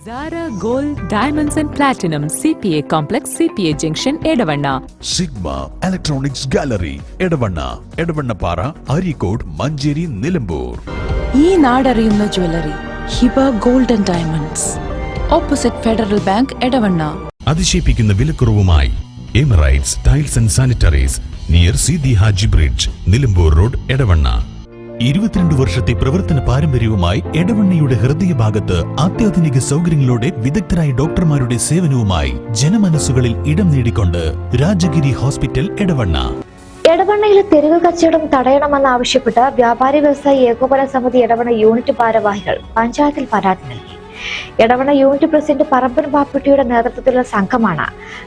Zara Gold Diamonds and Platinum CPA Complex CPA Junction Edavanna Sigma Electronics Gallery Edavanna Para Arikod Manjeri Nilambur ഈ നാടറിയുന്ന jewellery Hiba gold and diamonds opposite Federal Bank Edavanna. അതിശയിപ്പിക്കുന്ന വിലക്കുറവുമായി Emirates tiles and sanitaries near Sidhi Haji bridge Nilambur road Edavanna. 22 വർഷത്തെ പ്രവർത്തന പാരമ്പര്യവുമായി എടവണ്ണയുടെ ഹൃദയഭാഗത്ത് അത്യാധുനിക സൗകര്യങ്ങളോടെ വിദഗ്ധരായ ഡോക്ടർമാരുടെ സേവനവുമായി ജനമനസ്സുകളിൽ ഇടം നേടിക്കൊണ്ട് രാജഗിരി ഹോസ്പിറ്റൽ എടവണ്ണ. എടവണ്ണയിലെ തെരുവ് കച്ചവടം തടയണമെന്നാവശ്യപ്പെട്ട് വ്യാപാരി വ്യവസായി ഏകോപന സമിതി എടവണ്ണ യൂണിറ്റ് ഭാരവാഹികൾ പഞ്ചായത്തിൽ പരാതി നൽകി. എടവണ്ണ യൂണിറ്റ് പ്രസിഡന്റ് പറമ്പൻ ബാപ്പുട്ടിയുടെ നേതൃത്വത്തിലുള്ള സംഘമാണ്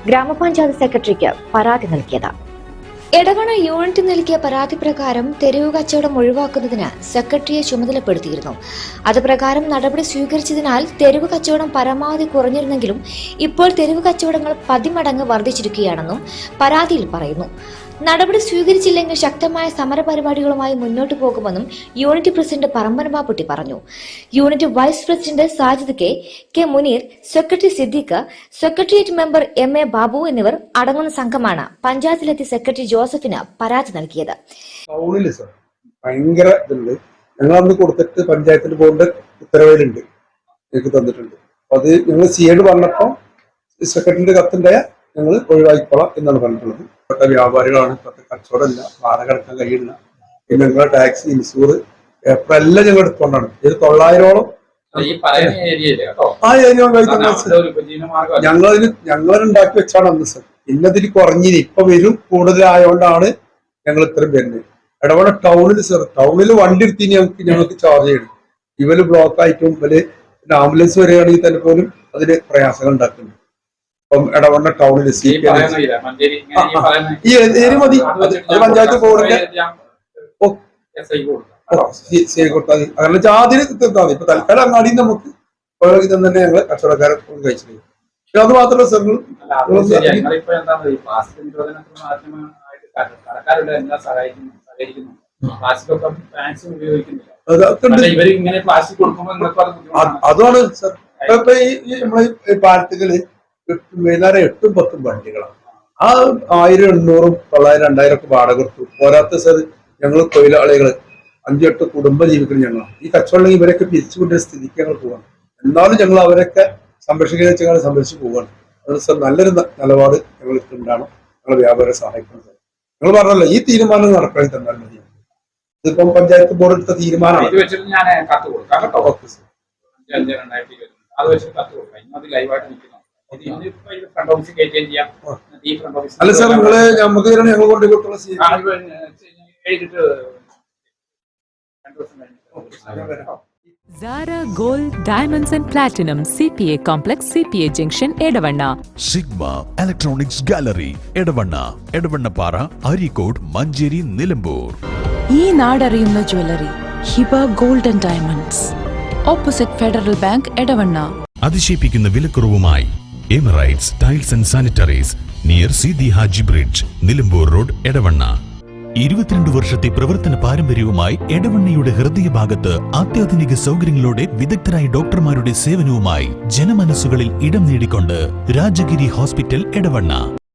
ഗ്രാമപഞ്ചായത്ത് സെക്രട്ടറിക്ക് പരാതി നൽകിയത്. എടവണ്ണ യൂണിറ്റ് നൽകിയ പരാതി പ്രകാരം തെരുവ് കച്ചവടം ഒഴിവാക്കുന്നതിന് സെക്രട്ടറിയെ ചുമതലപ്പെടുത്തിയിരുന്നു. അത് പ്രകാരം നടപടി സ്വീകരിച്ചതിനാൽ തെരുവ് കച്ചവടം പരമാവധി കുറഞ്ഞിരുന്നെങ്കിലും ഇപ്പോൾ തെരുവ് കച്ചവടങ്ങൾ 10 മടങ്ങ് വർദ്ധിച്ചിരിക്കുകയാണെന്നും പരാതിയിൽ പറയുന്നു. നടപടി സ്വീകരിച്ചില്ലെങ്കിൽ ശക്തമായ സമരപരിപാടികളുമായി മുന്നോട്ടു പോകുമെന്നും യൂണിറ്റ് പ്രസിഡന്റ് പറമ്പൻ ബാപ്പുട്ടി പറഞ്ഞു. Unit vice president Sajid K Muneer, secretary Siddique, secretariat member MA Babu എന്നിവർ അടങ്ങുന്ന സംഘമാണ് പഞ്ചായത്തിലെത്തി സെക്രട്ടറി ജോസഫിന് പരാതി നൽകിയത്. ടൗണില് സർ ഭയങ്കര ഇതുണ്ട്. ഞങ്ങൾ അന്ന് കൊടുത്തിട്ട് പഞ്ചായത്തിന് പോകേണ്ട ഉത്തരവിലുണ്ട്, എനിക്ക് തന്നിട്ടുണ്ട്. അത് ഞങ്ങൾ ചെയ്യേണ്ടി പറഞ്ഞപ്പോൾ സെക്രട്ടറിന്റെ കത്തുണ്ടായ ഞങ്ങൾ ഒഴിവാക്കിക്കോളാം എന്നാണ് പറഞ്ഞിട്ടുള്ളത്. ഇപ്പോഴത്തെ വ്യാപാരികളാണ്, ഇപ്പോഴത്തെ കച്ചവടമില്ല, വാടക അടക്കാൻ കഴിയില്ല. പിന്നെ ഞങ്ങളുടെ ടാക്സ്, ഇൻഷൂർ, പേപ്പർ എല്ലാം ഞങ്ങൾ എടുത്തുകൊണ്ടാണ്. ഇത് 900ഓളം ആ ഏരിയ ഞങ്ങളുണ്ടാക്കി വെച്ചാണ് അന്ന് സർ. ഇന്നതിൽ കുറഞ്ഞിന് ഇപ്പൊ വരും കൂടുതലായോണ്ടാണ് ഞങ്ങൾ ഇത്രയും വരുന്നത്. എടവണ്ണ ടൗണിൽ സർ, ടൗണിൽ വണ്ടി എടുത്തിന് ഞങ്ങൾക്ക് ചാർജ് ചെയ്യണം. ഇവര് ബ്ലോക്ക് ആയിട്ടും ഇവര് ആംബുലൻസ് വരികയാണെങ്കിൽ തന്നെ പോലും അതിന് പ്രയാസങ്ങൾ ഉണ്ടാക്കുന്നുണ്ട്. ഇപ്പം എടവണ്ണ ടൗണിൽ ഈ ഏരിയ മതി, പഞ്ചായത്ത് ബോർഡിന്റെ കൊടുത്താൽ മതി. അങ്ങനെ ജാതിന് തീർത്താൽ മതി. ഇപ്പൊ തൽക്കാലം അങ്ങാടി നമുക്ക് ഇതും തന്നെ ഞങ്ങൾ കച്ചവടക്കാരെ കഴിച്ചിട്ടുണ്ട്. പക്ഷെ അത് മാത്രമല്ല സർ, അതാണ് സർ. ഇപ്പൊ ഈ നമ്മളെ പാലത്തുകള് വൈകുന്നേരം 8-10 വണ്ടികളാണ്. ആ 1000, 800, 900, 2000 ഒക്കെ വാടക കൊടുത്തു. പോരാത്ത സർ ഞങ്ങൾ തൊഴിലാളികള് 5-8 കുടുംബം ജീവിക്കുന്ന ഞങ്ങളാണ്. ഈ കച്ചവടം ഇവരൊക്കെ പിരിച്ചുകൊണ്ട സ്ഥിതിക്ക് ഞങ്ങൾ പോവാണ്. എന്നാലും ഞങ്ങൾ അവരൊക്കെ സംരക്ഷിക്കുന്ന ഞങ്ങൾ സംരക്ഷിച്ച് പോവുകയാണ്. അതുകൊണ്ട് സർ നല്ലൊരു നിലപാട് ഞങ്ങൾ ഉണ്ടാണ്. ഞങ്ങൾ വ്യാപാരം സഹായിക്കണം സർ. നിങ്ങൾ പറഞ്ഞല്ലോ ഈ തീരുമാനം നടക്കണമെങ്കിൽ തന്നാൽ മതി. ഇതിപ്പം പഞ്ചായത്ത് ബോർഡ് എടുത്ത തീരുമാനമാണ്. അല്ല സാർ, നിങ്ങള് നമുക്ക് ഞങ്ങൾ കൊണ്ടുപോയിട്ടുള്ള Zara Gold Diamonds and Platinum CPA Complex CPA Junction Edavanna Sigma Electronics Gallery Edavanna Para Arikod Manjeri Nilambur. ഈ നാടറിയുന്ന jewellery Hiba gold and diamonds opposite Federal Bank Edavanna. അതിശയിപ്പിക്കുന്ന വിലക്കുറവുമായി Emirates tiles and sanitaries near Sidhi Haji bridge Nilambur road Edavanna. 22 വർഷത്തെ പ്രവർത്തന പാരമ്പര്യവുമായി എടവണ്ണയുടെ ഹൃദയഭാഗത്ത് അത്യാധുനിക സൗകര്യങ്ങളോടെ വിദഗ്ധരായ ഡോക്ടർമാരുടെ സേവനവുമായി ജനമനസ്സുകളിൽ ഇടം നേടിക്കൊണ്ട് രാജഗിരി ഹോസ്പിറ്റൽ എടവണ്ണ.